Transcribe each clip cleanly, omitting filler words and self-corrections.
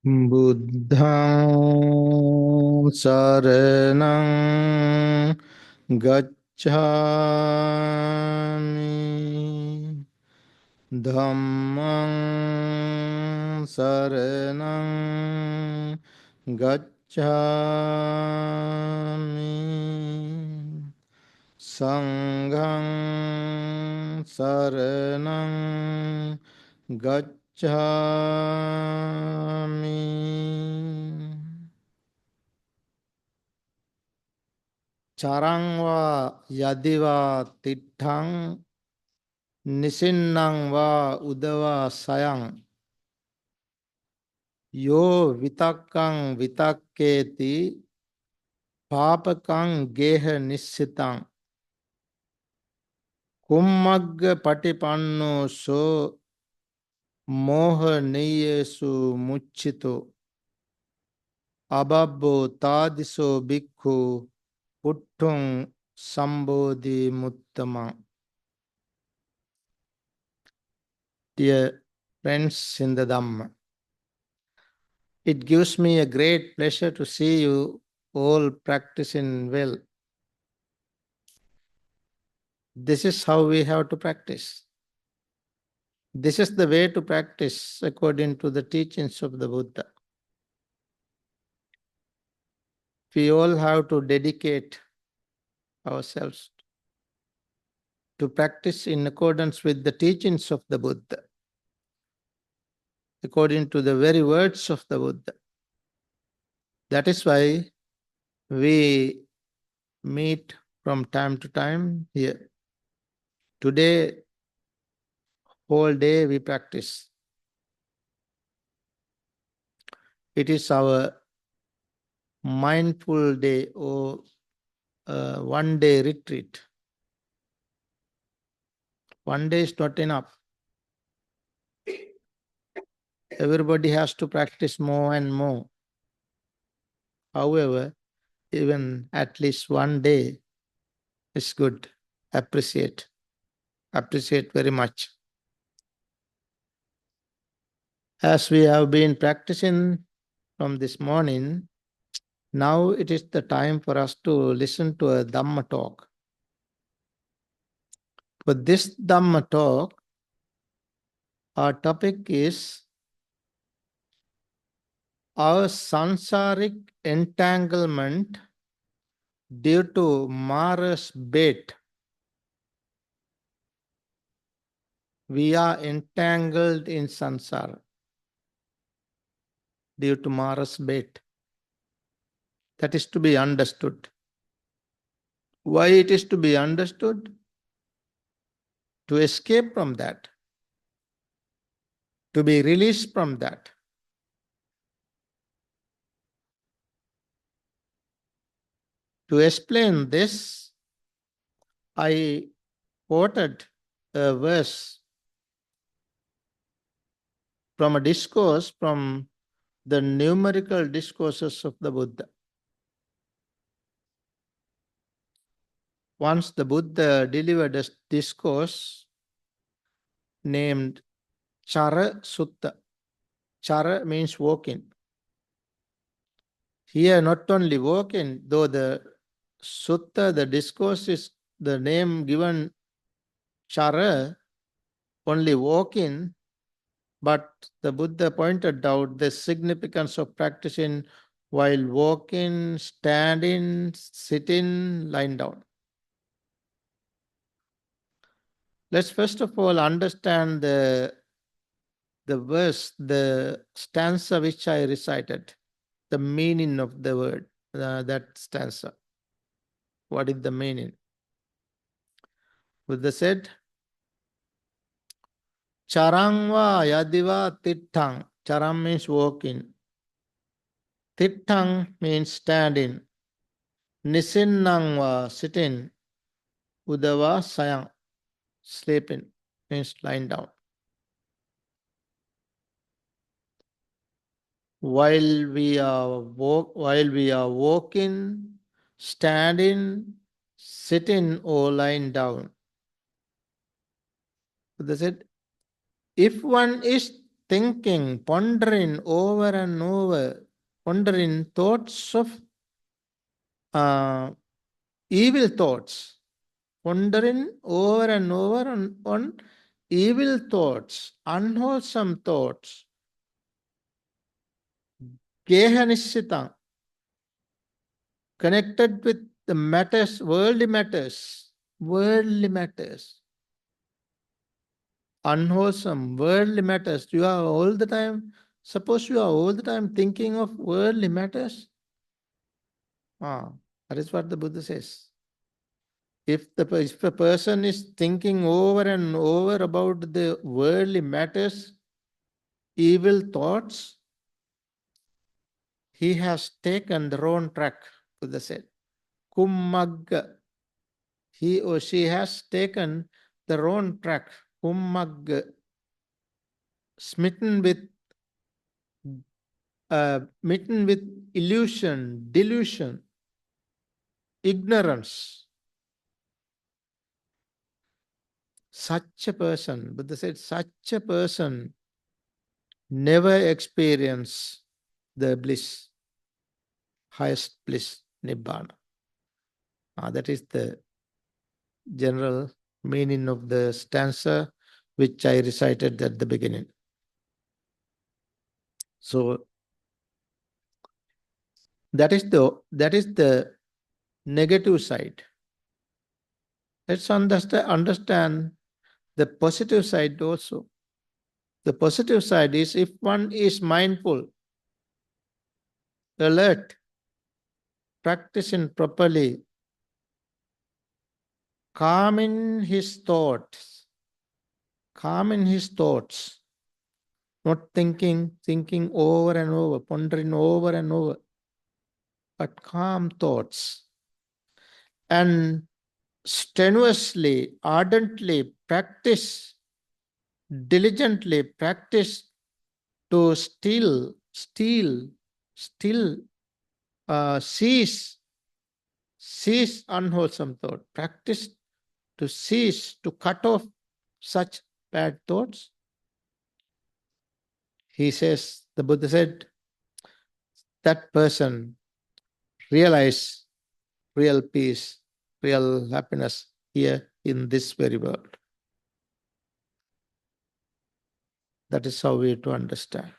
Buddhaṃ saraṇaṃ gacchāmi, Dhammaṃ saraṇaṃ gacchāmi, Saṅgham saranam gacchāmi. Charang va yadiva titthang nisinnang va udava sayang yo vitakkang vitakketi pāpakang geha nissitang kummagga patipanno so moha niyesu muccito ababbo tadiso bhikkhu Puttung Sambodhi Muttama. Dear friends in the Dhamma, it gives me a great pleasure to see you all practicing well. This is how we have to practice. This is the way to practice according to the teachings of the Buddha. We all have to dedicate ourselves to practice in accordance with the teachings of the Buddha, according to the very words of the Buddha. That is why we meet from time to time here. Today, whole day we practice. It is our mindful day or one day retreat. One day is not enough. Everybody has to practice more and more. However, even at least one day is good. Appreciate very much. As we have been practicing from this morning, now it is the time for us to listen to a Dhamma talk. For this Dhamma talk, our topic is our samsaric entanglement due to Mara's bait. We are entangled in samsara due to Mara's bait. That is to be understood. Why it is to be understood? To escape from that, to be released from that. To explain this, I quoted a verse from a discourse from the numerical discourses of the Buddha. Once the Buddha delivered a discourse named Chara Sutta. Chara means walking. Here not only walking, though the sutta, the discourse is the name given Chara, only walking, but the Buddha pointed out the significance of practicing while walking, standing, sitting, lying down. Let's first of all understand the verse, the stanza which I recited, the meaning of the word, that stanza. What is the meaning? Buddha said, Charangva yadiva titthang. Charam means walking. Titthang means standing. Nisinnangva sitting. Udava sayang, sleeping, means lying down. While we are walking, standing, sitting, or lying down. Buddha said, if one is thinking, pondering over and over, pondering thoughts of evil thoughts, pondering over and over on evil thoughts, unwholesome thoughts, 𝐾𝐓 connected with the matters, worldly matters, unwholesome, worldly matters. You are all the time, suppose you are all the time thinking of worldly matters. That is what the Buddha says. If a person is thinking over and over about the worldly matters, evil thoughts, he has taken the wrong track, Buddha said. Kummagga. He or she has taken the wrong track. Kummagga. Smitten with illusion, delusion, ignorance. Such a person, Buddha said, such a person never experience the bliss, highest bliss, Nibbana. That is the general meaning of the stanza which I recited at the beginning. So that is the negative side. Let's understand the positive side also. The positive side is if one is mindful, alert, practicing properly, calming his thoughts, not thinking over and over, pondering over and over, but calm thoughts. And strenuously, ardently practice, diligently practice to cease unwholesome thought. Practice to cease, to cut off such bad thoughts. He says, the Buddha said, that person realize real peace, real happiness here in this very world. That is how we have to understand.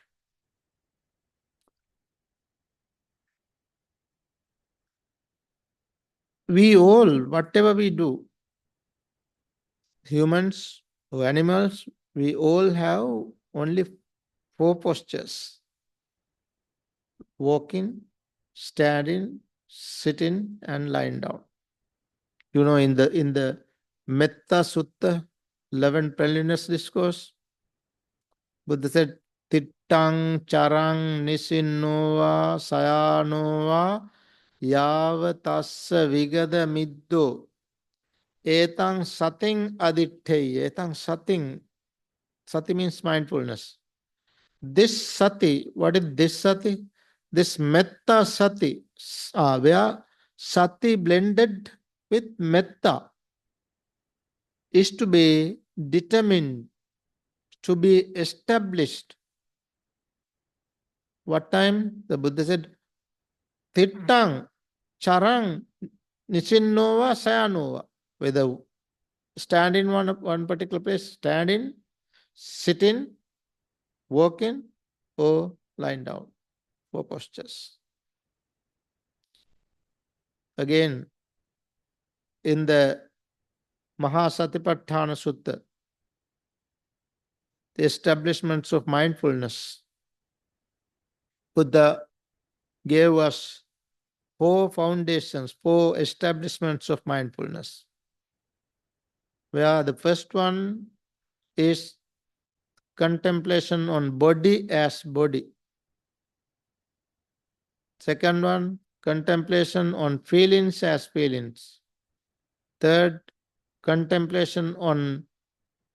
We all, whatever we do, humans or animals, we all have only 4 postures: walking, standing, sitting, and lying down. You know, in the Metta Sutta, 11 Preliminary Discourse, Buddha said, Tittang charang nisinnova sayanova yava tassa vigada middo etang sating aditthaya. Etang sating. Sati means mindfulness. This sati, what is this sati? This metta sati, where sati blended with metta, is to be determined, to be established. What time? The Buddha said, Tittang, charang, nisinnova, sayanova. Whether stand in one particular place, standing, sitting, walking, or lying down. 4 postures. Again, in the Mahasatipatthana Sutta, the establishments of mindfulness, Buddha gave us 4 foundations, 4 establishments of mindfulness. Where the first one is contemplation on body as body. Second one, contemplation on feelings as feelings. Third, contemplation on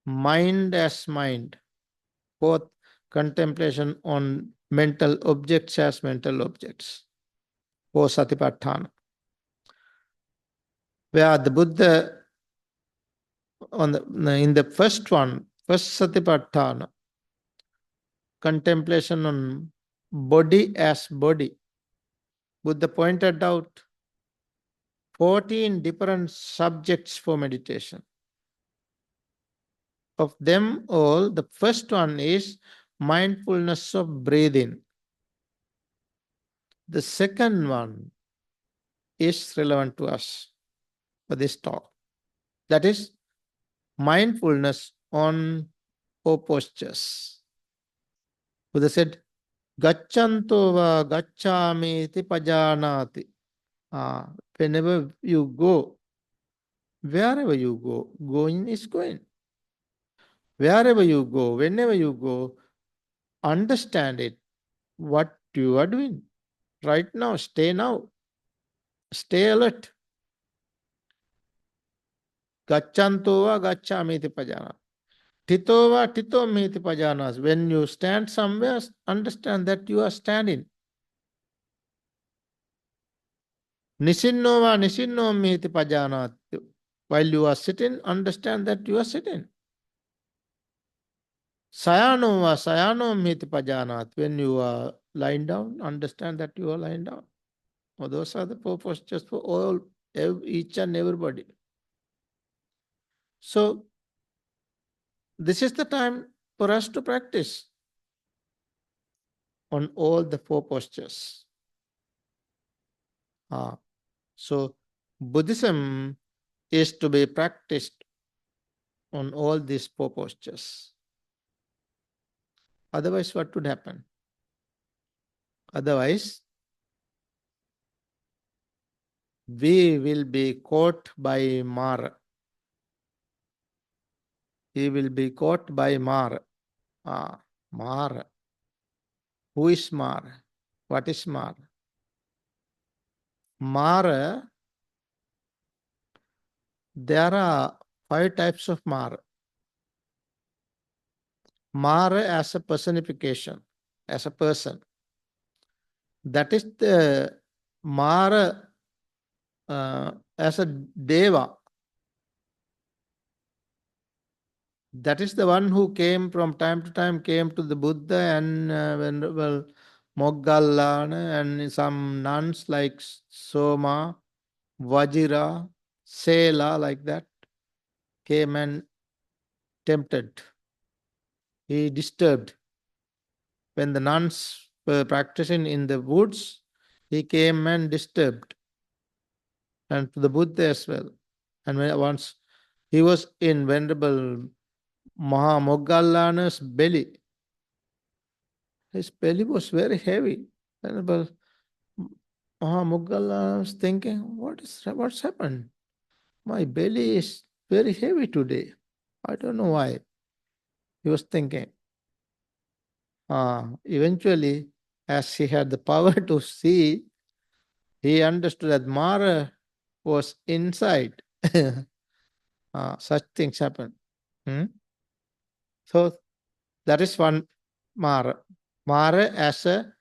mind as mind. Fourth, contemplation on mental objects as mental objects. 4 Satipatthana. Where the Buddha, in the first one, first Satipatthana, contemplation on body as body. Buddha pointed out 14 different subjects for meditation. Of them all, the first one is mindfulness of breathing. The second one is relevant to us for this talk. That is mindfulness on four postures. Buddha said, Gacchanto va gaccami iti pajanati. Whenever you go, wherever you go, going is going. Wherever you go, whenever you go, understand it, what you are doing. Right now, stay now. Stay alert. Gacchanto va gaccami iti pajanati. Tito va tito mi iti pajanas. When you stand somewhere, understand that you are standing. Nisinno va nisinno mi iti pajanati. While you are sitting, understand that you are sitting. Sayano va sayano mi iti pajanati. When you are lying down, understand that you are lying down. Well, those are the four postures for all, each and everybody. So, this is the time for us to practice on all the four postures. So, Buddhism is to be practiced on all these four postures. Otherwise, what would happen? Otherwise, we will be caught by Mara. He will be caught by Mara. Mara. Who is Mara? What is Mara? Mara, there are 5 types of Mara. Mara as a personification, as a person. That is the Mara as a Deva. That is the one who came from time to time, came to the Buddha and Venerable Moggallana and some nuns like Soma, Vajira, Seela, like that, came and tempted. He disturbed. When the nuns were practicing in the woods, he came and disturbed. And to the Buddha as well. And when once he was in Venerable Moggallana's belly. His belly was very heavy. Venerable Moggallana was thinking, what's happened? My belly is very heavy today. I don't know why. He was thinking. Eventually, as he had the power to see, he understood that Mara was inside. Such things happen. So that is one Mara. Mara as a,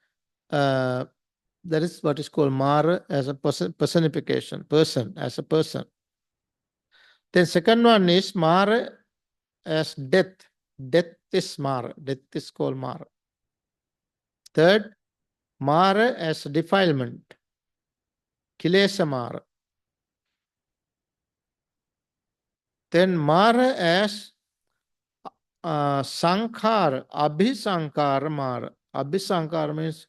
that is what is called Mara as a personification, person, as a person. Then second one is Mara as death. Death is Mara. Death is called Mara. Third, Mara as defilement. Kilesa Mara. Then Mara as Sankhara, Abhisankara Mara. Abhisankara means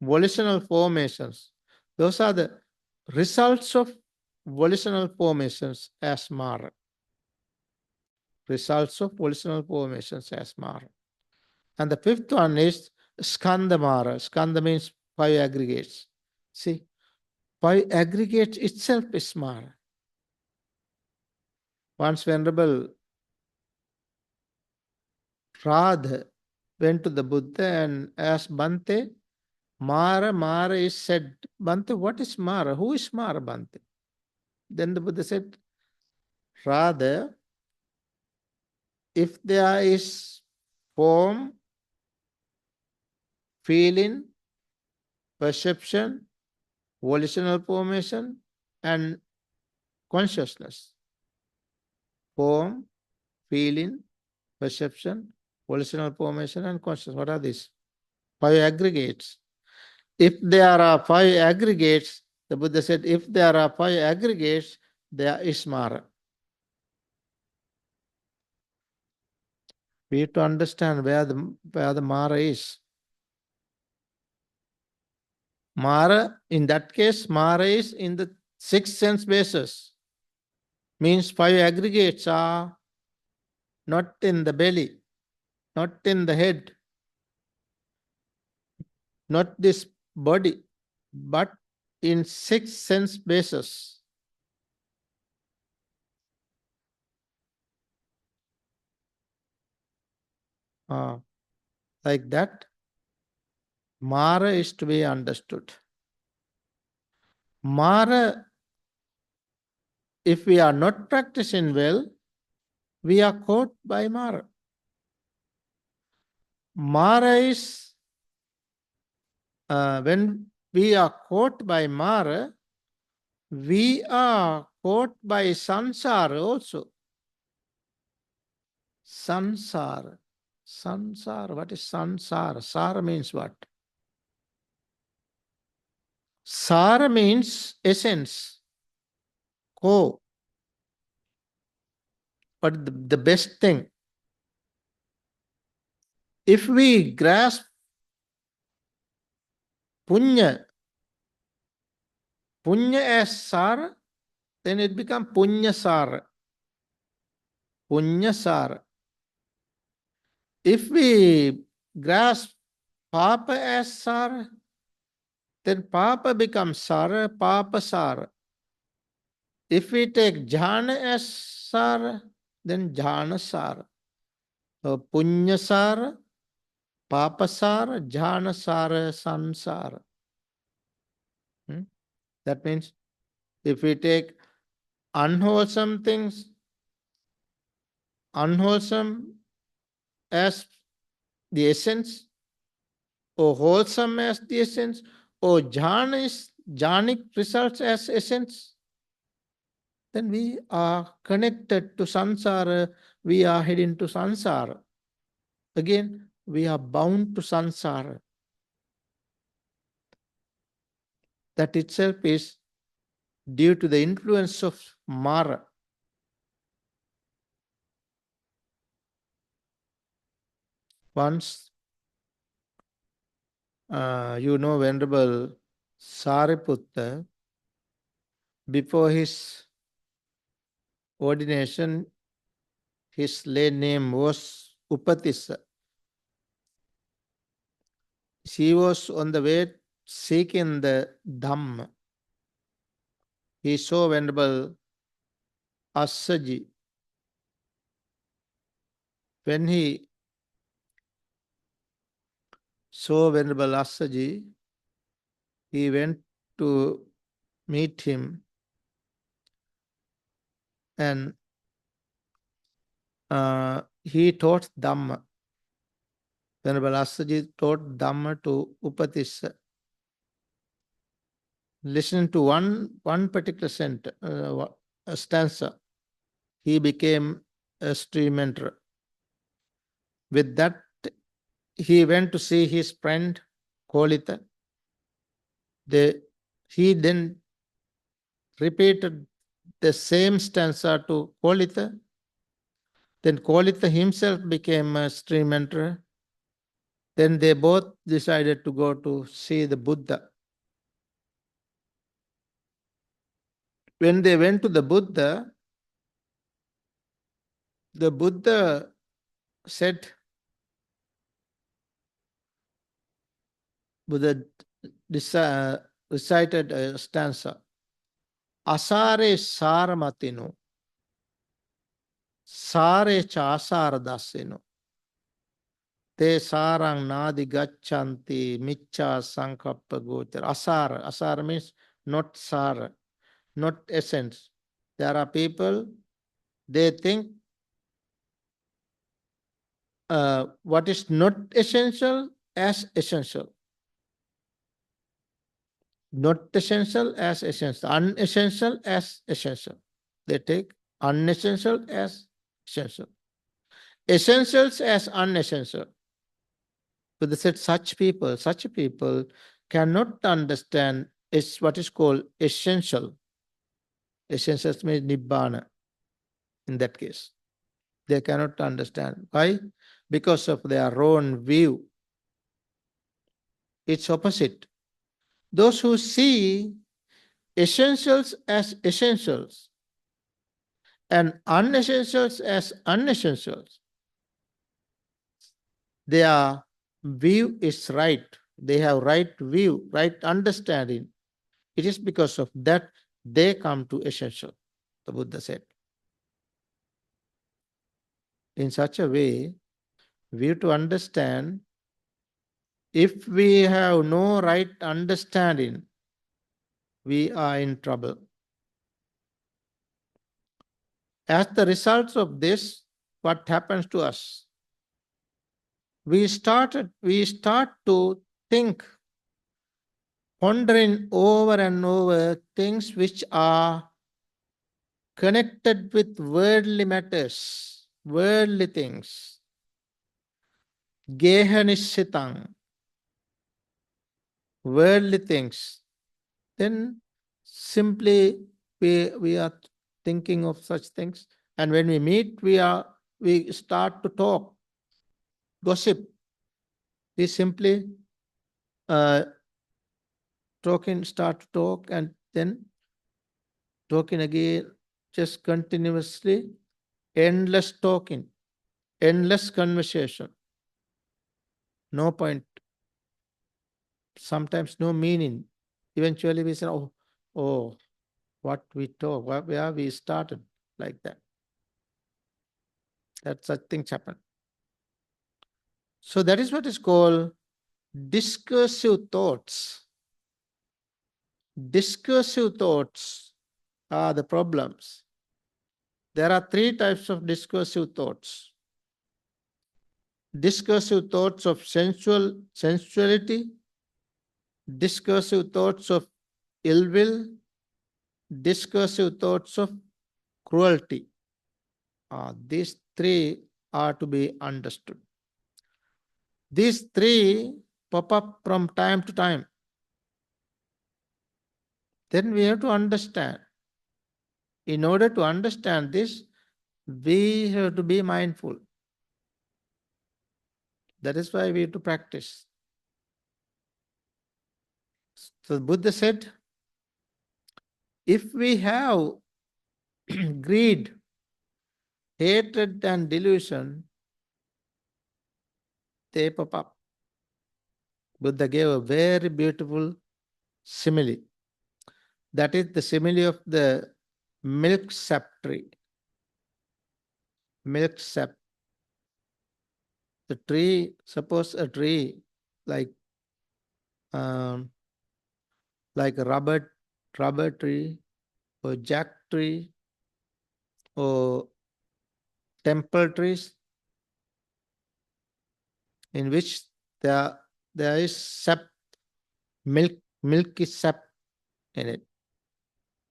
volitional formations. Those are the results of volitional formations as Mara. Results of volitional formations as Mara. And the fifth one is Skandha Mara. Skandha means 5 aggregates. See, 5 aggregates itself is Mara. Once Venerable Radha went to the Buddha and asked Bhante, Mara is said. Bhante, what is Mara? Who is Mara, Bhante? Then the Buddha said, Radha, if there is form, feeling, perception, volitional formation, and consciousness. Form, feeling, perception, volitional formation and consciousness. What are these? 5 aggregates. If there are 5 aggregates, the Buddha said, if there are 5 aggregates, there is Mara. We have to understand where the Mara is. Mara, in that case, Mara is in the 6 sense bases. Means 5 aggregates are not in the belly, not in the head, not this body, but in 6 sense bases. Like that, Mara is to be understood. Mara, if we are not practicing well, we are caught by Mara. Mara is, when we are caught by Mara, we are caught by Sansara also. Sansara. Sansara. What is Sansara? Sara means what? Sara means essence, core. But the best thing, if we grasp punya as sara, then it becomes punya sara. Punya sara. If we grasp papa as sara, then papa becomes sara, papa sara. If we take jhana as sara, then jhana sara. So punya sara, papa sara, jhana sara, sansara. That means if we take unwholesome things, unwholesome as the essence, or wholesome as the essence, or jhanic results as essence, then we are connected to samsara, we are heading to samsara. Again, we are bound to samsara. That itself is due to the influence of Mara. Once, Venerable Sariputta, before his ordination, his lay name was 𝑝𝑟𝑒𝑠𝑒𝑒𝑒𝑒𝑒𝑒. He was on the way seeking the Dhamma. He saw Venerable Assaji. When he saw Venerable Assaji, he went to meet him, and he taught Dhamma. Venerable Assaji taught Dhamma to 𝑝𝑟𝑒𝑠𝑒𝑒𝑒𝑒. Listen to one particular stanza, he became a stream enterer. With that, he went to see his friend Kolita. He then repeated the same stanza to Kolita. Then Kolita himself became a stream enterer. Then they both decided to go to see the Buddha. When they went to the Buddha said, Buddha recited a stanza, Asare saramatino, sare cha asara dasino, te sarang nadi gacchanti miccha sankappa gochara. Asara means not sara, not essence. There are people, they think what is not essential as essential. Not essential as essential. Unessential as essential. They take unessential as essential. essentials as unessential. Buddha said such people cannot understand is what is called essential. Essentials means nibbana in that case. They cannot understand. Why? Because of their own view. It's opposite. Those who see essentials as essentials and unessentials as unessentials, their view is right. They have right view, right understanding. It is because of that they come to essential, the Buddha said. In such a way, we have to understand, if we have no right understanding, we are in trouble. As the result of this, what happens to us? We start to think, pondering over and over things which are connected with worldly matters, worldly things. 𝐾𝐓 worldly things. Then simply we are thinking of such things. And when we meet, we start to talk, gossip. We simply start to talk and then talking again, just continuously, endless talking, endless conversation. No point. Sometimes no meaning. Eventually we say, oh, what we talk, where we started, like that. That such things happen. So that is what is called discursive thoughts. Discursive thoughts are the problems. There are three types of discursive thoughts. Discursive thoughts of sensuality, discursive thoughts of ill will, discursive thoughts of cruelty. These three are to be understood. These three pop up from time to time. Then we have to understand. In order to understand this, we have to be mindful. That is why we have to practice. So the Buddha said, if we have greed, hatred and delusion, they pop up. Buddha gave a very beautiful simile. That is the simile of the milk sap tree. Milk sap. The tree, suppose a tree like a rubber tree or jack tree or temple trees, in which there is sap, milky sap in it.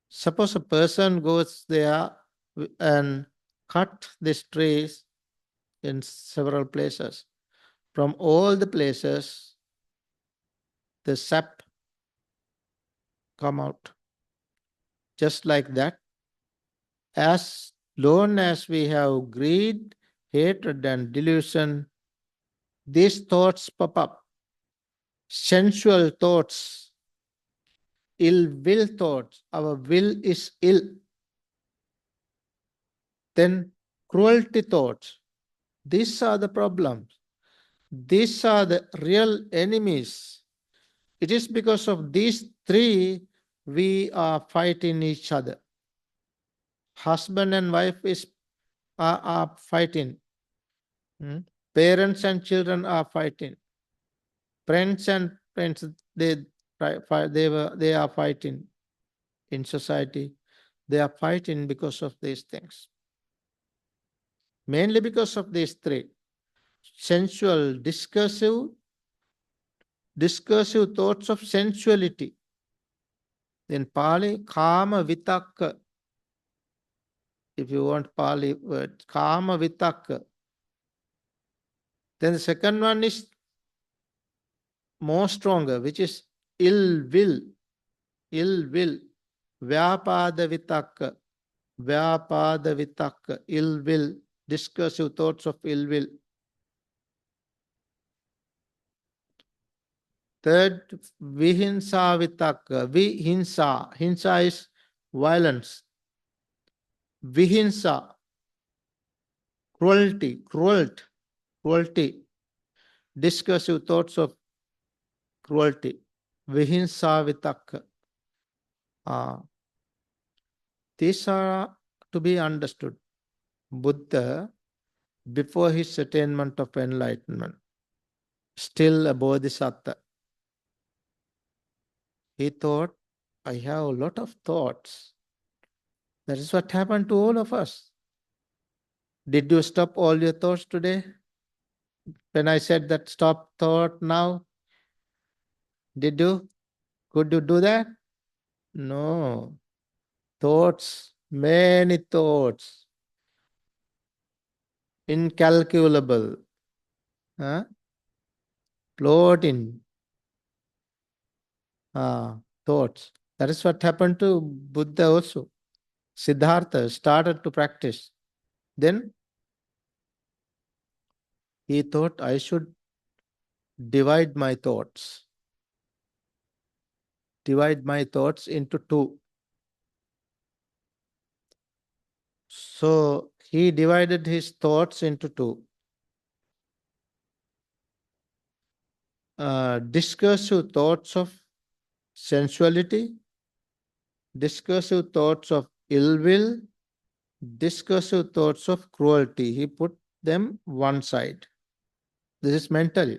Suppose a person goes there and cut these trees in several places. From all the places, the sap come out. Just like that, as long as we have greed, hatred and delusion, these thoughts pop up. Sensual thoughts, ill will thoughts, our will is ill. Then cruelty thoughts. These are the problems. These are the real enemies. It is because of these three we are fighting each other. Husband and wife are fighting. Parents and children are fighting. Friends and friends, they are fighting in society. They are fighting because of these things. Mainly because of these three. Sensual, discursive thoughts of sensuality. In Pali, kama vitakka. If you want Pali word, kama vitakka. Then the second one is more stronger, which is ill will. Ill will. Vyapada vitakka. Vyapada vitakka. Ill will. Discursive thoughts of ill will. Third, vihinsa vitakka. Vihinsa. Hinsa is violence. Vihinsa. Cruelty. Cruelty. Discursive thoughts of cruelty. Vihinsa vitakka. These are to be understood. Buddha, before his attainment of enlightenment, still a bodhisattva. He thought, I have a lot of thoughts. That is what happened to all of us. Did you stop all your thoughts today? When I said that stop thought now, did you? Could you do that? No. Thoughts, many thoughts, incalculable, floating thoughts. That is what happened to Buddha also. Siddhartha started to practice. Then he thought, I should divide my thoughts. Divide my thoughts into two. So he divided his thoughts into two. Discursive thoughts of sensuality, discursive thoughts of ill will, discursive thoughts of cruelty. He put them one side. This is mentally.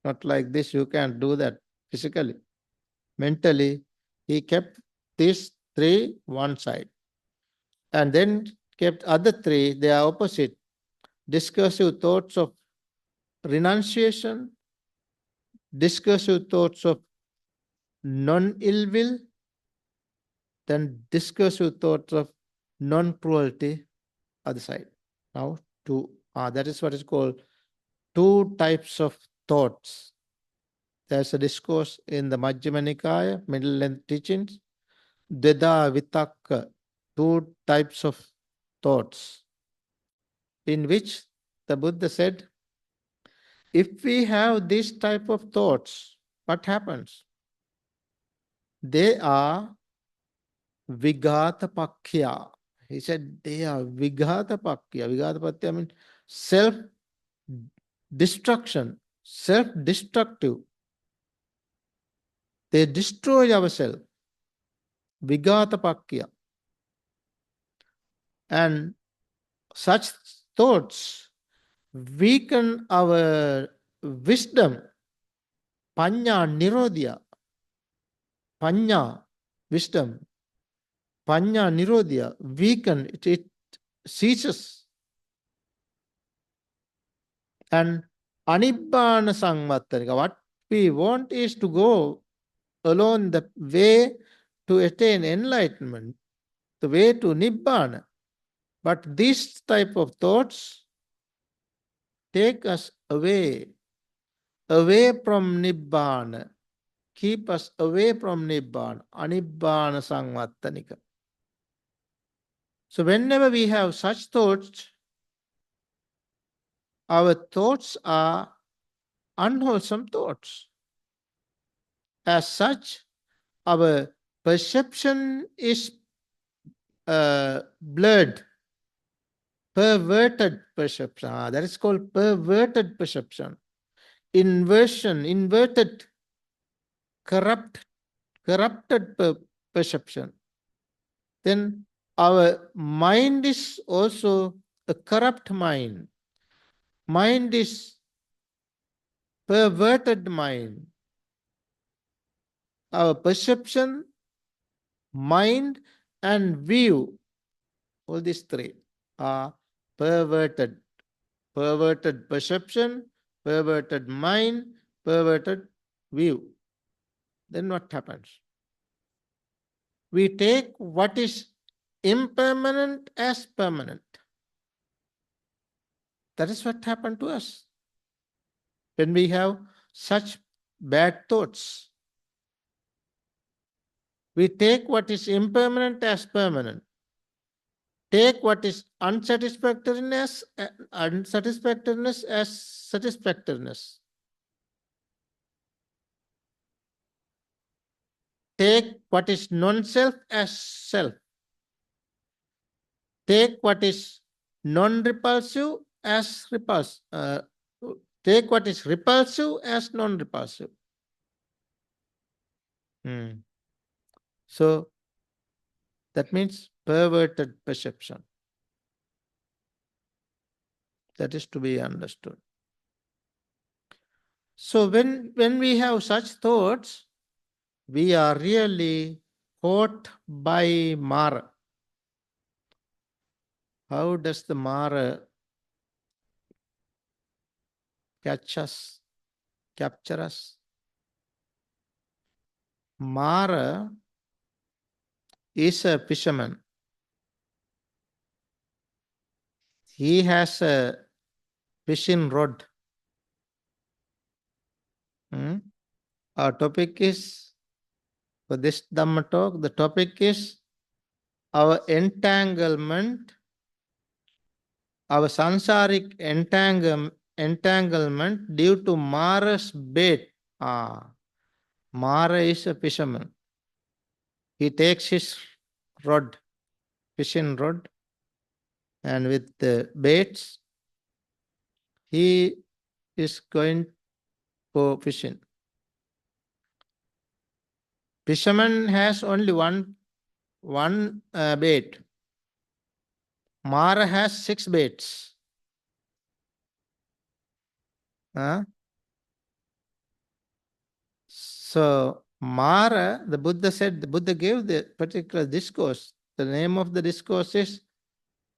Not like this, you can't do that physically. Mentally, he kept these three one side. And then kept other three, they are opposite. Discursive thoughts of renunciation, discursive thoughts of non-ill will, then discursive thoughts of non-cruelty, other side. Now, that is what is called two types of thoughts. There's a discourse in the Majjhima Nikaya, middle length teachings, Dveda Vitakka, two types of thoughts, in which the Buddha said, if we have this type of thoughts, what happens? They are Vigatapakya. He said they are Vigatapakya. Vigatapakya means self-destruction, self-destructive. They destroy ourselves. Vigatapakya. And such thoughts weaken our wisdom. Panya nirodhya. Panya, wisdom. Panya nirodhya, weaken, it ceases. And anibbana samvattanika, what we want is to go along the way to attain enlightenment, the way to nibbana. But this type of thoughts take us away from nibbana, keep us away from nibbana, anibbana samvattanika. So whenever we have such thoughts, our thoughts are unwholesome thoughts. As such, our perception is blurred, perverted perception. That is called perverted perception. Inversion, inverted, corrupted perception. Then our mind is also a corrupt mind. Mind is perverted mind. Our perception, mind, and view, all these three are perverted. Perverted perception, perverted mind, perverted view. Then what happens? We take what is impermanent as permanent. That is what happened to us. when we have such bad thoughts. We take what is impermanent as permanent. Take what is unsatisfactoriness as satisfactoriness. Take what is non-self as self. Take what is non-repulsive as repulsive. Take what is repulsive as non-repulsive. So that means perverted perception. That is to be understood. So when we have such thoughts, we are really caught by Mara. How does the Mara capture us? Mara is a fisherman. He has a fishing rod. Our topic is, for this Dhamma talk, the topic is our entanglement, our sansaric entanglement due to Mara's bait. Mara is a fisherman. He takes his rod, fishing rod, and with the baits, he is going for fishing. Fisherman has only one bait. Mara has 6 baits. So Mara, the Buddha said, the Buddha gave the particular discourse. The name of the discourse is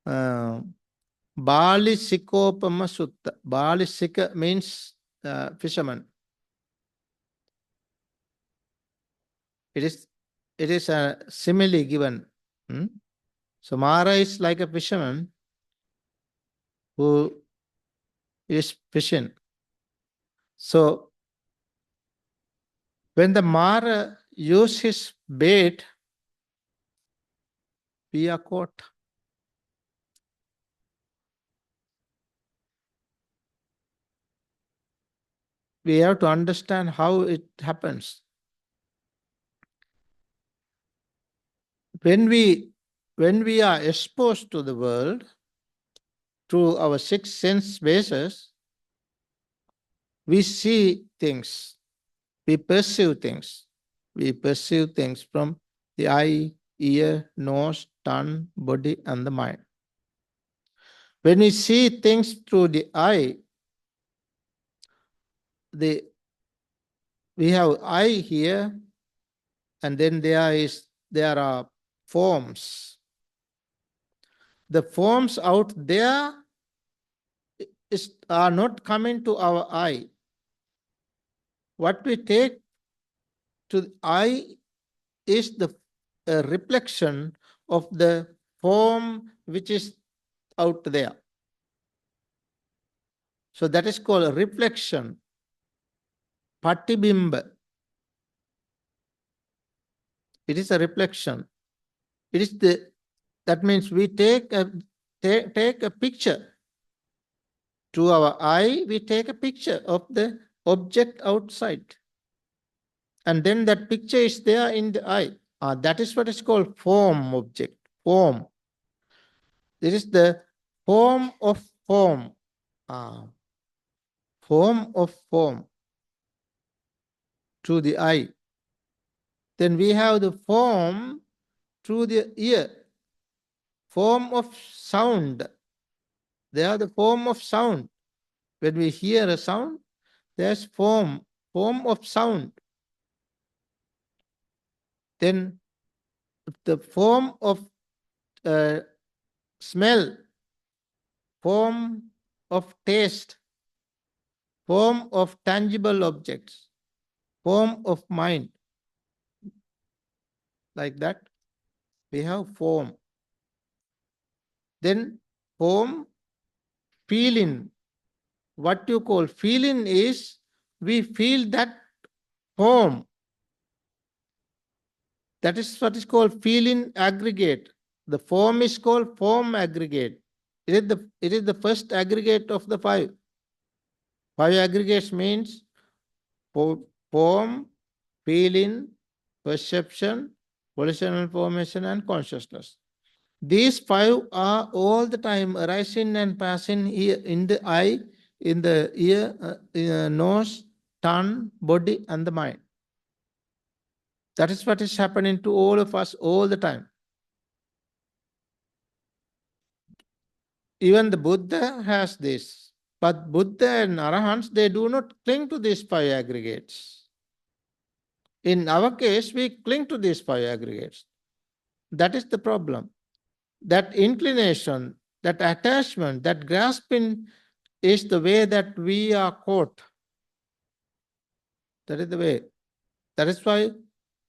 𝐵𝑢𝑑𝑑𝑐𝑜𝑝𝑎𝑚 Sutta. 𝐵𝑢𝑑𝑑𝑐𝑎 means fisherman. It is a simile given. So Mara is like a fisherman who is fishing. So when the Mara uses his bait, we are caught. We have to understand how it happens. When we are exposed to the world through our 6 sense bases, we see things, we perceive things. We perceive things from the eye, ear, nose, tongue, body, and the mind. When we see things through the eye, we have eye here, and then there are forms. The forms out there are not coming to our eye. What we take to the eye is the reflection of the form which is out there. So that is called a reflection. Patibimba. It is a reflection. It is that means we take a picture. To our eye, we take a picture of the object outside. And then that picture is there in the eye. That is what is called form object. Form. It is the form of form. Form of form to the eye. Then we have the form through the ear. Form of sound. They are the form of sound. When we hear a sound, there's form of sound. Then the form of smell, form of taste, form of tangible objects, form of mind. Like that, we have form. Then form, feeling, What you call feeling is we feel that form. That is what is called feeling aggregate. The form is called form aggregate. It is the first aggregate of the five. Five aggregates means form, feeling, perception, volitional formation, and consciousness. These five are all the time arising and passing here in the eye, in the ear, nose, tongue, body, and the mind. That is what is happening to all of us all the time. Even the Buddha has this. But Buddha and Arahants, they do not cling to these five aggregates. In our case, we cling to these five aggregates. That is the problem. That inclination, that attachment, that grasping is the way that we are caught. That is the way. That is why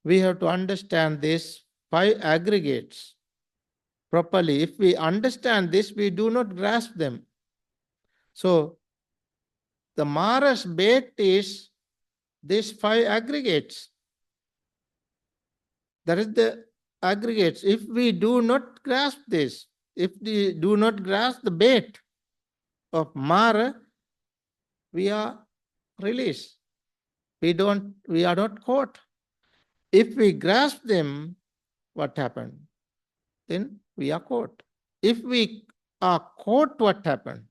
we have to understand these five aggregates properly. If we understand this, we do not grasp them. So, the Mara's bait is these five aggregates. That is the aggregates. If we do not grasp this, if we do not grasp the bait of Mara, we are released. We are not caught. If we grasp them, what happened? Then we are caught. If we are caught, what happened?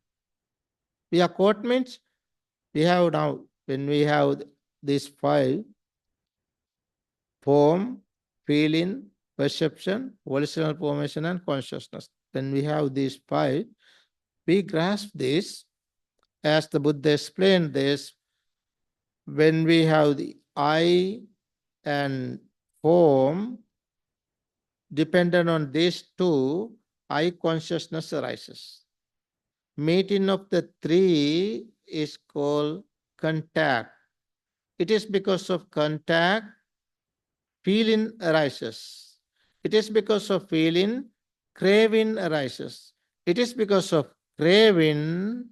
We are caught means we have now, when we have these five, form, feeling, perception, volitional formation, and consciousness. When we have these five, we grasp this, as the Buddha explained this, when we have the I and form, dependent on these two, I consciousness arises. Meeting of the three is called contact. It is because of contact, feeling arises. It is because of feeling, craving arises. It is because of craving,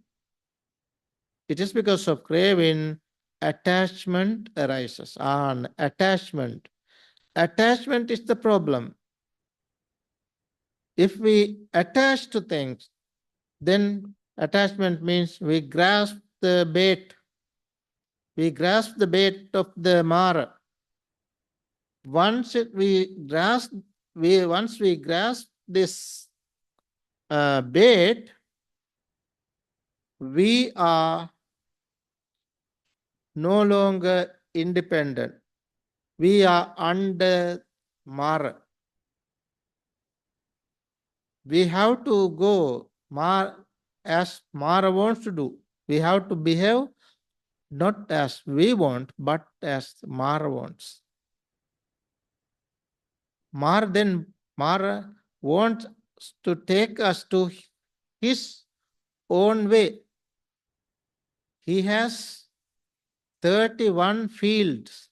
attachment arises. Attachment. Attachment is the problem. If we attach to things, then attachment means we grasp the bait. We grasp the bait of the Mara. Once we grasp this bait, we are no longer independent. We are under Mara. We have to go as Mara wants to do. We have to behave not as we want, but as Mara wants. Mara wants to take us to his own way. He has 31 fields.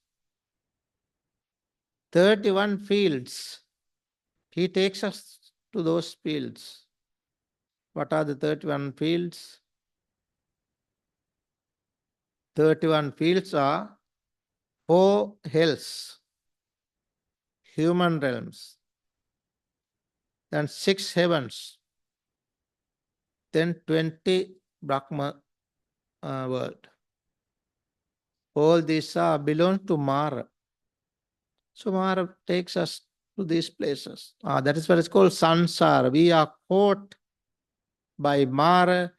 31 fields. He takes us to those fields. What are the 31 fields? 31 fields are 4 hells, human realms, then 6 heavens, then 20 Brahma world. All these are belong to Mara. So Mara takes us to these places. That is what is called sansara. We are caught by Mara,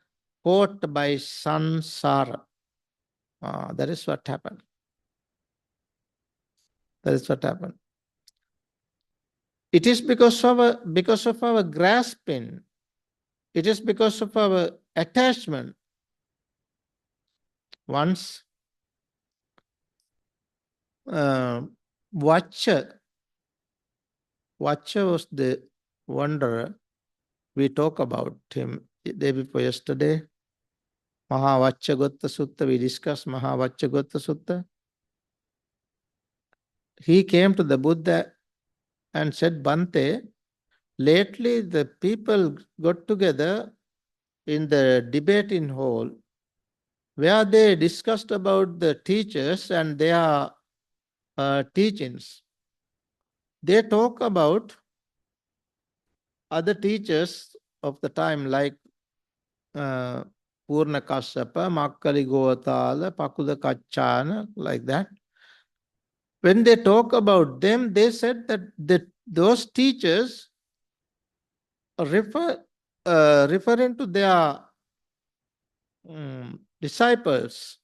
caught by sansara. That is what happened. That is what happened. It is because of our grasping. It is because of our attachment. Once Vacha was the wanderer. We talk about him day before yesterday. Mahavaccagota Sutta, we discussed Mahavaccagota Sutta. He came to the Buddha and said, Bhante, lately the people got together in the debating hall where they discussed about the teachers and their teachings. They talk about other teachers of the time like Purna Kassapa, Makkali Govatala, Pakuda Kachana, like that. When they talk about them, they said that those teachers referring to their disciples.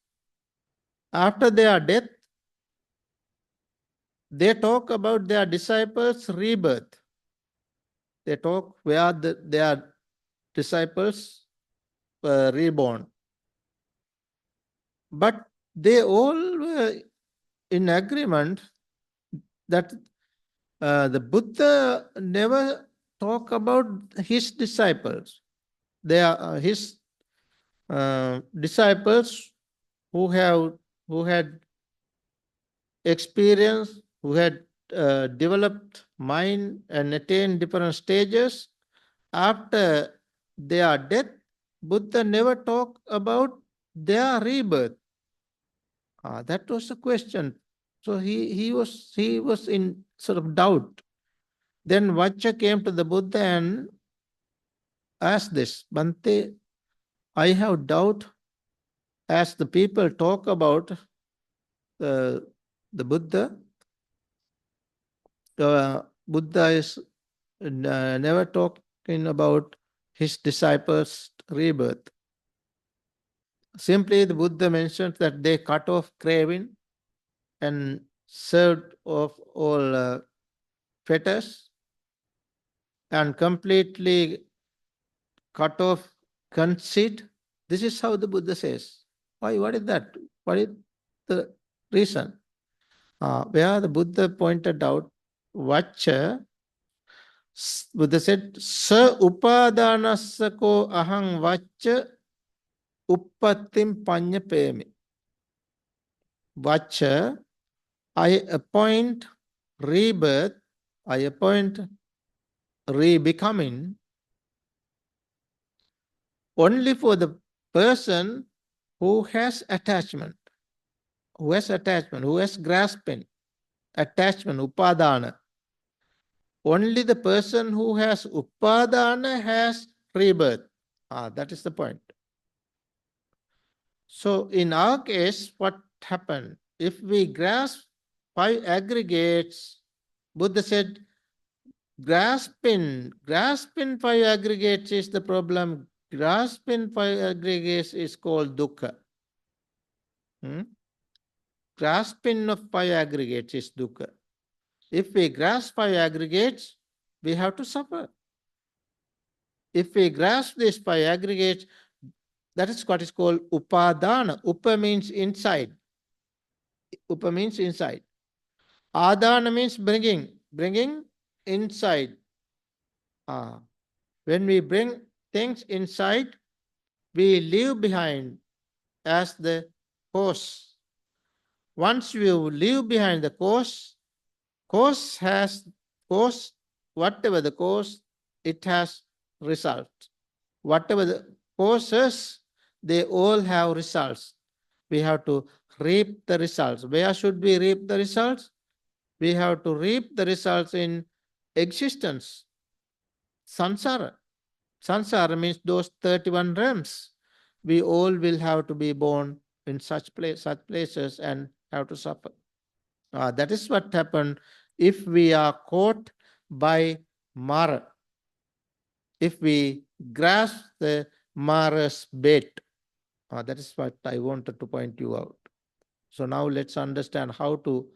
After their death, they talk about their disciples' rebirth. They talk where their disciples were reborn. But they all were in agreement that the Buddha never talk about his disciples. They are his disciples who had experience, who had developed mind and attained different stages. After their death, Buddha never talked about their rebirth. That was the question. So he was in sort of doubt. Then Vacha came to the Buddha and asked this, Bhante, I have doubt as the people talk about the Buddha. Buddha is never talking about his disciples' rebirth. Simply the Buddha mentions that they cut off craving and served of all fetters and completely cut off conceit. This is how the Buddha says. Why? What is that? What is the reason? Where the Buddha pointed out, Vacha, Buddha said, Sa upadanasako ahang vacha uppattim panya pemi. Vacha, I appoint rebirth, I appoint re-becoming only for the person who has attachment, who has grasping, attachment, upadana. Only the person who has upadana has rebirth. That is the point. So in our case, what happened? If we grasp 5 aggregates, Buddha said, grasping 5 aggregates is the problem. Grasping 5 aggregates is called dukkha. Grasping of 5 aggregates is dukkha. If we grasp 5 aggregates, we have to suffer. If we grasp these 5 aggregates, that is what is called upadana. Upa means inside. Upa means inside. Adana means bringing inside. When we bring things inside, we leave behind as the cause. Once you leave behind the cause whatever the cause, it has result. Whatever the causes, they all have results. We have to reap the results. Where should we reap the results? We have to reap the results in existence. Samsara. Samsara means those 31 realms. We all will have to be born in such places and have to suffer. That is what happened if we are caught by Mara. If we grasp the Mara's bait. That is what I wanted to point you out. So now let's understand how to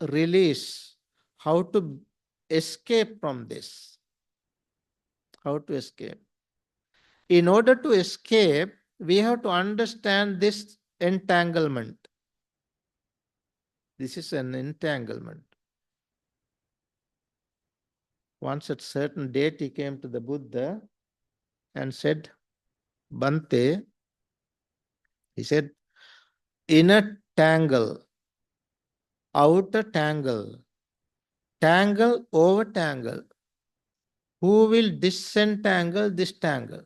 release, how to escape from this. How to escape. In order to escape, we have to understand this entanglement. This is an entanglement. Once a certain deity came to the Buddha and said, Bhante, he said, inner tangle, outer tangle, tangle over tangle. Who will disentangle this tangle?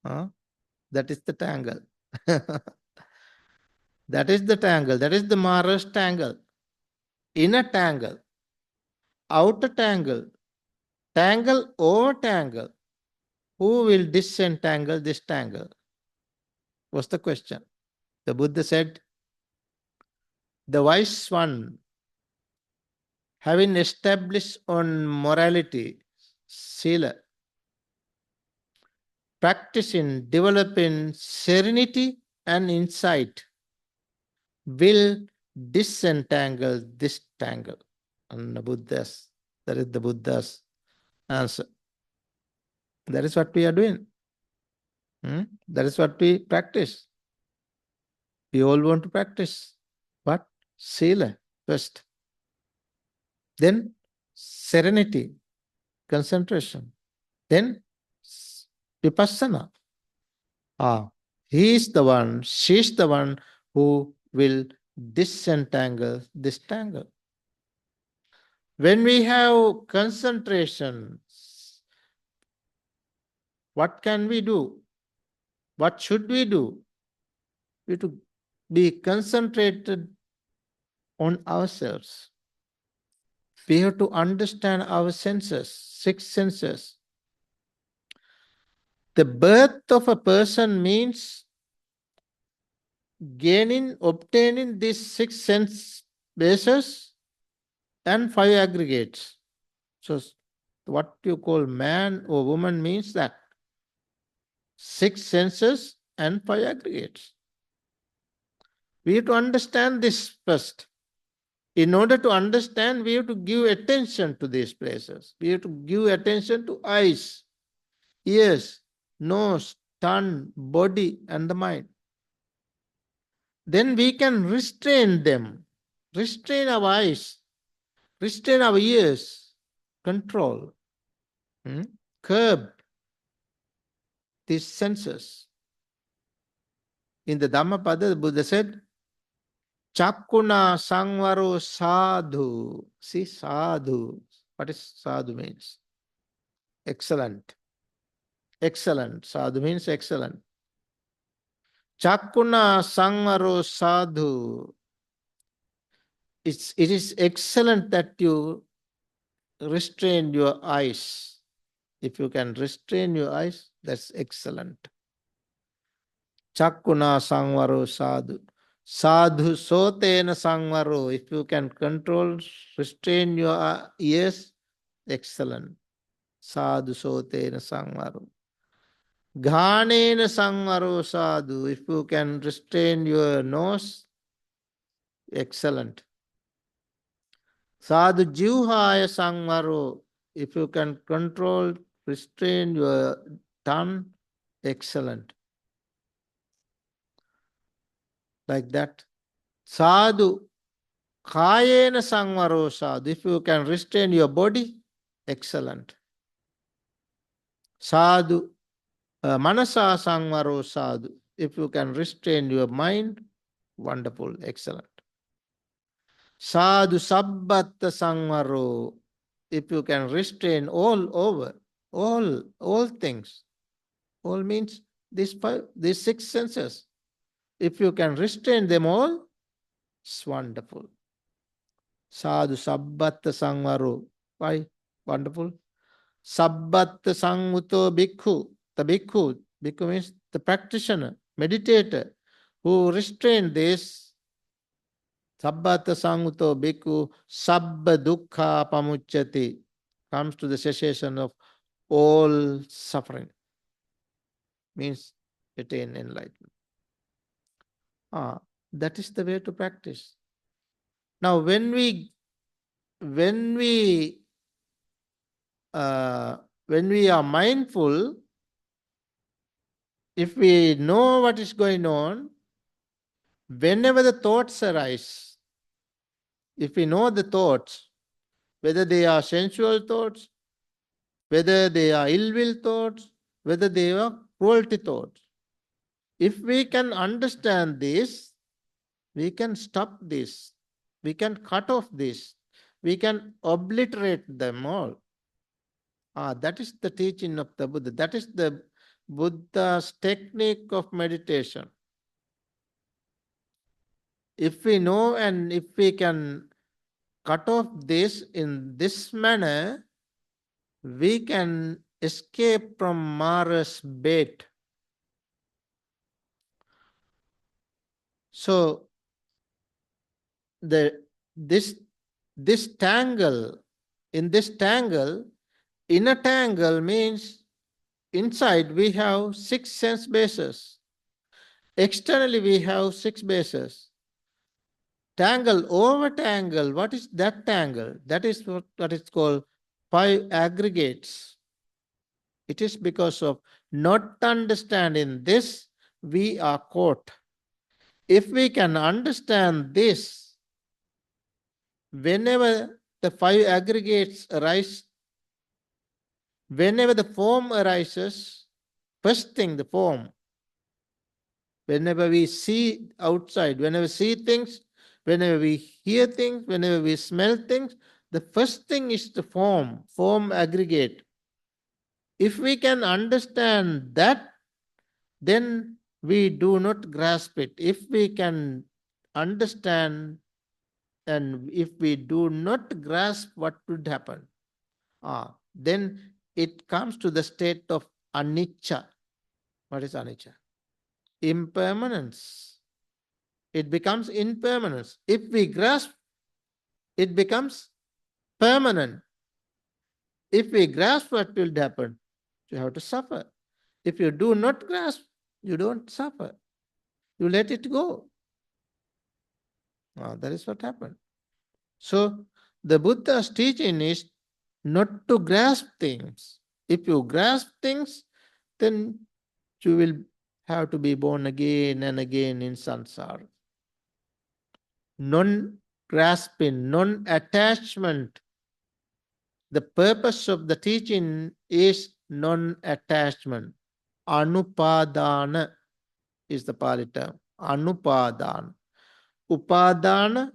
Huh? That is the tangle. That is the tangle. That is the Mara's tangle. Inner tangle, outer tangle, tangle or tangle. Who will disentangle this tangle? Was the question. The Buddha said, the wise one, having established on morality, Seela, practicing, developing serenity and insight, will disentangle this tangle. And that is the Buddha's answer. That is what we are doing. That is what we practice. We all want to practice. What? Sila first. Then serenity, concentration. Then vipassana. He is the one, she is the one who will disentangle this tangle. When we have concentration, what can we do? What should we do? We have to be concentrated on ourselves. We have to understand our senses, 6 senses. The birth of a person means obtaining these 6 sense bases and 5 aggregates. So what you call man or woman means that 6 senses and 5 aggregates. We have to understand this first. In order to understand, we have to give attention to these places. We have to give attention to eyes, ears, nose, tongue, body, and the mind. Then we can restrain them, restrain our eyes, restrain our ears, control, curb these senses. In the Dhammapada, the Buddha said, Chakkuna sangvaro sadhu. See, sadhu. What is sadhu means? Excellent. Excellent. Sadhu means excellent. Chakkuna sangvaro sadhu. It is excellent that you restrain your eyes. If you can restrain your eyes, that's excellent. Chakkuna sangvaro sadhu. Sadhu sotena sangvaro. If you can control, restrain your ears, excellent. Sadhu sotena sangvaro. Ghanena sangvaro sadhu. If you can restrain your nose, excellent. Sadhu jivhaya sangvaro. If you can control, restrain your tongue, excellent. Like that. Sadhu kayena sangvaro sadhu. If you can restrain your body, excellent. Sadhu manasa sangvaro sadhu. If you can restrain your mind, wonderful, excellent. Sadhu sabbatta sangvaro. If you can restrain all over, all things. All means these 6 senses. If you can restrain them all, it's wonderful. Sadhu sabbatta sangvaro. Why? Wonderful. Sabbatta sanguto bhikkhu. The bhikkhu. Bhikkhu means the practitioner, meditator, who restrain this. Sabbatta sanguto bhikkhu sabba dukkha pamuchyati. Comes to the cessation of all suffering. Means attain enlightenment. That is the way to practice. Now, when we are mindful, if we know what is going on, whenever the thoughts arise, if we know the thoughts, whether they are sensual thoughts, whether they are ill-will thoughts, whether they are cruelty thoughts, if we can understand this, we can stop this, we can cut off this, we can obliterate them all. That is the teaching of the Buddha. That is the Buddha's technique of meditation. If we know and if we can cut off this in this manner, we can escape from Mara's bait. So this tangle, in this tangle, inner tangle means inside we have 6 sense bases. Externally we have 6 bases. Tangle over tangle, what is that tangle? That is what is called 5 aggregates. It is because of not understanding this, we are caught. If we can understand this, whenever the 5 aggregates arise, whenever the form arises, first thing, the form, whenever we see outside, whenever we see things, whenever we hear things, whenever we smell things, the first thing is the form aggregate. If we can understand that, then we do not grasp it. If we can understand and if we do not grasp what would happen, then it comes to the state of anicca. What is anicca? Impermanence. It becomes impermanence. If we grasp, it becomes permanent. If we grasp what will happen, you have to suffer. If you do not grasp, you don't suffer. You let it go. That is what happened. So the Buddha's teaching is not to grasp things. If you grasp things, then you will have to be born again and again in samsara. Non-grasping, non-attachment. The purpose of the teaching is non-attachment. Anupadana is the Pali term. Anupadana. Upadana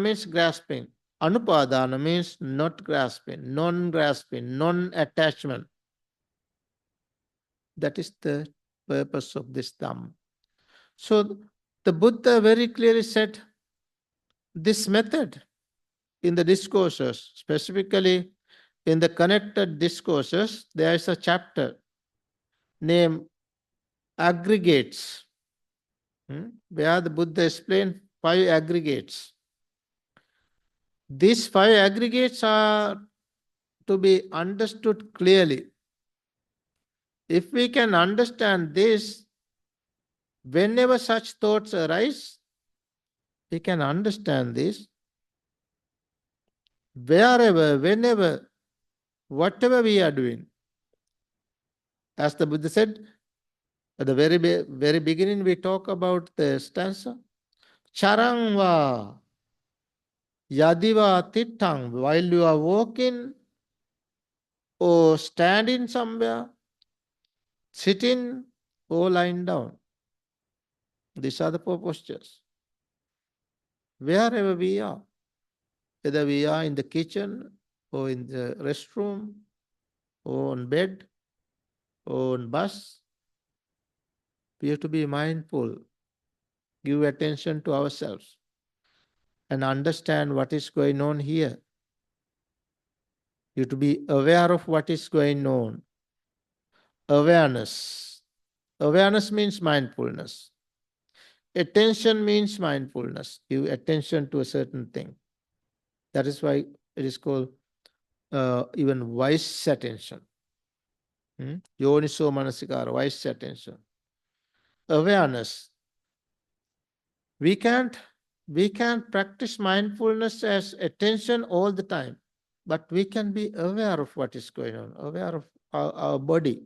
means grasping. Anupadana means not grasping, non-grasping, non-attachment. That is the purpose of this Dhamma. So the Buddha very clearly said this method in the discourses, specifically in the connected discourses, there is a chapter named Aggregates, where the Buddha explained 5 aggregates. These 5 aggregates are to be understood clearly. If we can understand this, whenever such thoughts arise, we can understand this. Wherever, whenever, whatever we are doing. As the Buddha said, at the very beginning, we talk about the stanza. Charangva, yadiva tittang, while you are walking or standing somewhere, sitting or lying down. These are the 4 postures. Wherever we are, whether we are in the kitchen or in the restroom or on bed or on bus, we have to be mindful, give attention to ourselves and understand what is going on here. You have to be aware of what is going on. Awareness. Awareness means mindfulness. Attention means mindfulness. Give attention to a certain thing. That is why it is called even wise attention. Yoniso manasikara, wise attention. Awareness. We can't practice mindfulness as attention all the time, but we can be aware of what is going on, aware of our body,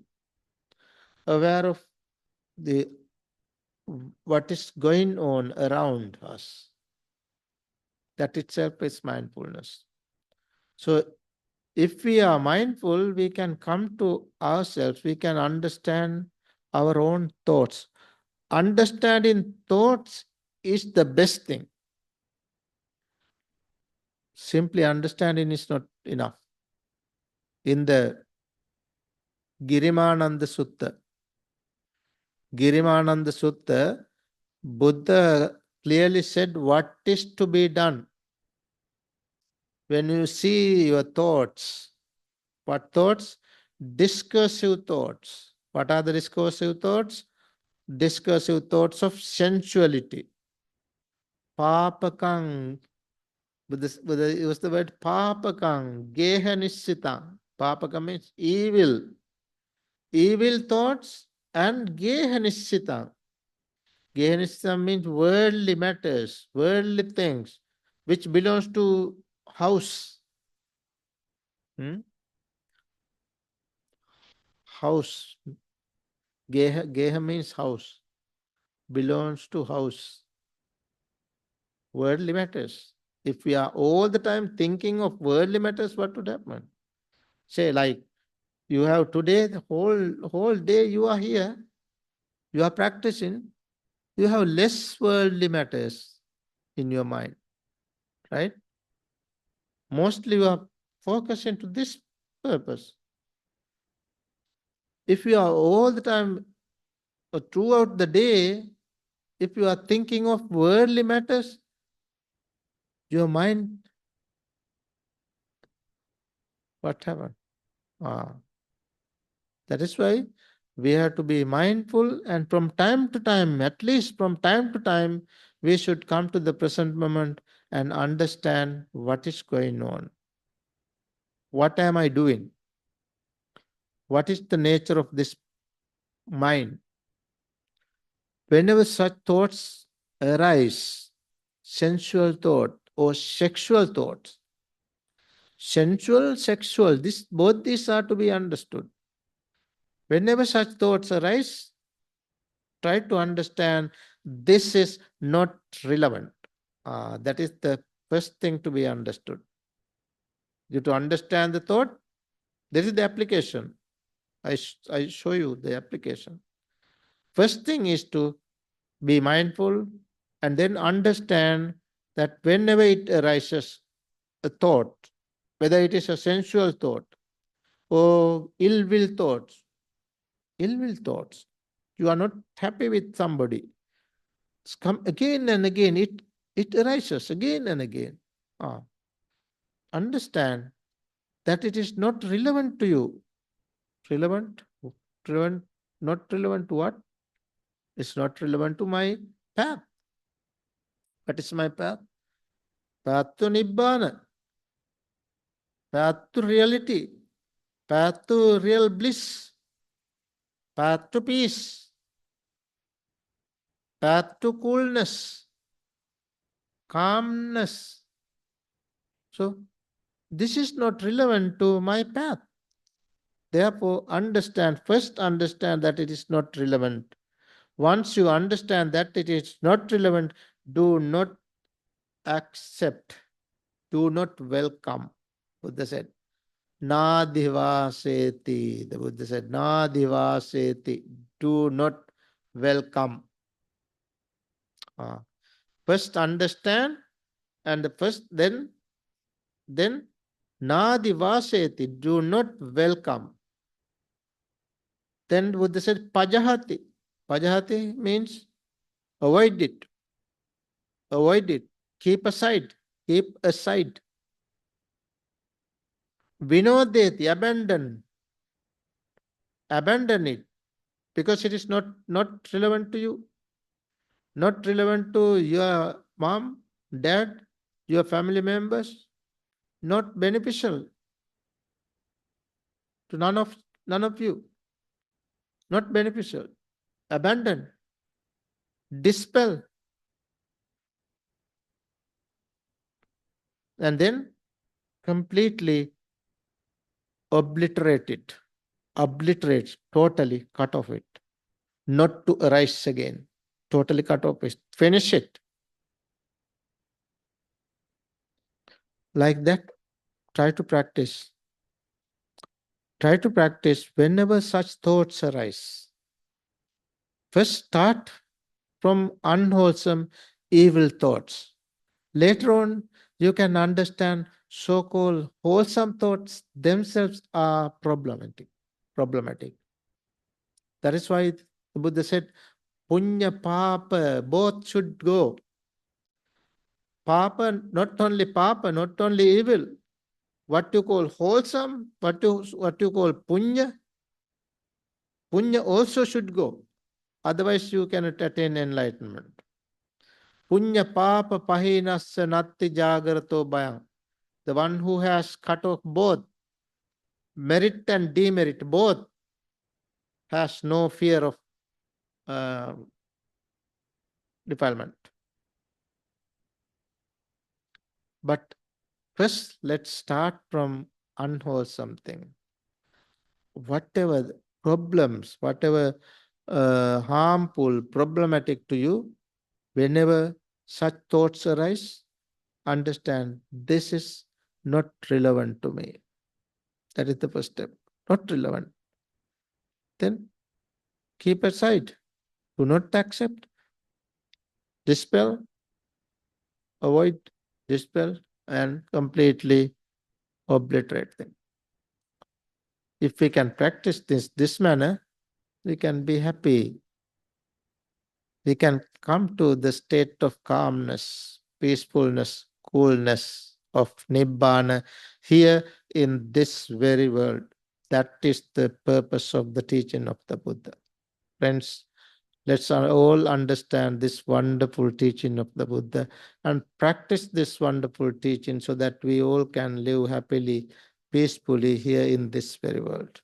aware of what is going on around us. That itself is mindfulness. So if we are mindful, we can come to ourselves, we can understand our own thoughts. Understanding thoughts is the best thing. Simply understanding is not enough. In the Girimananda Sutta. Girimananda Sutta, Buddha clearly said what is to be done. When you see your thoughts, what thoughts? Discursive thoughts. What are the discursive thoughts? Discursive thoughts of sensuality. Papakang. Buddha used the word papakang, geha nissitang. Papaka means evil. Evil thoughts and geha nissitang. Geha nissitang means worldly matters, worldly things, which belongs to house. House. Geha means house. Belongs to house. Worldly matters. If we are all the time thinking of worldly matters, what would happen? Say, like, you have today, the whole day you are here, you are practicing, you have less worldly matters in your mind, right? Mostly you are focusing to this purpose. If you are all the time, throughout the day, if you are thinking of worldly matters, your mind, what happened? That is why we have to be mindful, and from time to time, at least from time to time, we should come to the present moment and understand what is going on. What am I doing? What is the nature of this mind? Whenever such thoughts arise, sensual thought or sexual thoughts, sensual, sexual, both these are to be understood. Whenever such thoughts arise, try to understand this is not relevant. That is the first thing to be understood. You to understand the thought, this is the application. I show you the application. First thing is to be mindful and then understand that whenever it arises, a thought, whether it is a sensual thought or ill will thoughts, you are not happy with somebody, it's come again and again, it arises again and again. Understand that it is not relevant to you. Relevant? Not relevant to what? It's not relevant to my path. What is my path? Path to Nibbana. Path to reality. Path to real bliss. Path to peace. Path to coolness. Calmness. So, this is not relevant to my path. Therefore, first understand that it is not relevant. Once you understand that it is not relevant, do not accept, do not welcome. Buddha said, Nadhivaseti. The Buddha said, Nadhivaseti. Do not welcome. First understand, and then Nadhivaseti. Do not welcome. Then Buddha said, Pajahati. Pajahati means avoid it. Avoid it. Keep aside. Keep aside. Vinodeti. Abandon. Abandon it. Because it is not relevant to you. Not relevant to your mom, dad, your family members. Not beneficial to none of you. Not beneficial. Abandon. Dispel. And then completely obliterate it. Obliterate. Totally cut off it. Not to arise again. Totally cut off it. Finish it. Like that, try to practice. Try to practice whenever such thoughts arise. First, start from unwholesome, evil thoughts. Later on, you can understand so-called wholesome thoughts themselves are problematic. problematic. That is why the Buddha said, Punya, Papa, both should go. Papa, not only evil, what you call wholesome, what you call punya also should go. Otherwise, you cannot attain enlightenment. Punya papa pahinasya natti jagarato bhayam. The one who has cut off both merit and demerit, both, has no fear of uh, defilement. But first, let's start from unwholesome thing. Whatever problems, whatever harmful, problematic to you, whenever such thoughts arise, understand this is not relevant to me. That is the first step. Not relevant. Then keep aside. Do not accept. Dispel, avoid, dispel, and completely obliterate them. If we can practice this manner, we can be happy. We can come to the state of calmness, peacefulness, coolness, of Nibbana here in this very world. That is the purpose of the teaching of the Buddha. Friends, let's all understand this wonderful teaching of the Buddha and practice this wonderful teaching so that we all can live happily, peacefully here in this very world.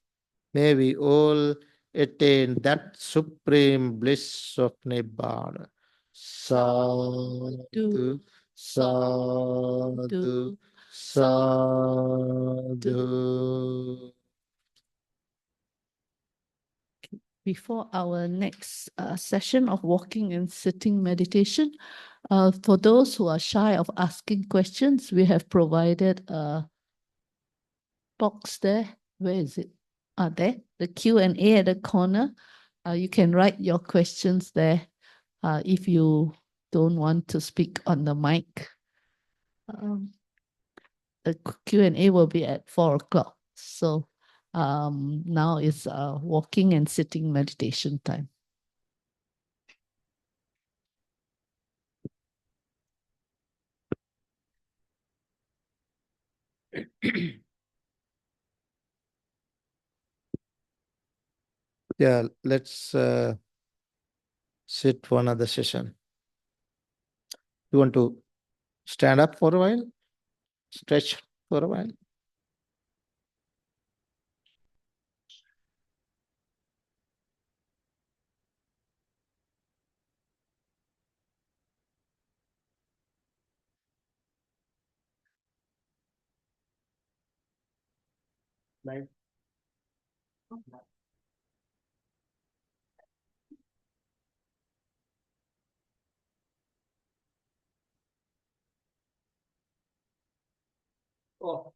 May we all attain that supreme bliss of Nibbana. Sadhu, sadhu, sadhu. Before our next session of walking and sitting meditation, for those who are shy of asking questions, we have provided a box there. Where is it? There, the Q&A at the corner. You can write your questions there if you don't want to speak on the mic. The Q&A will be at 4 o'clock. So now is walking and sitting meditation time. Yeah, let's sit for another session. You want to stand up for a while? Stretch for a while? Right. Oh.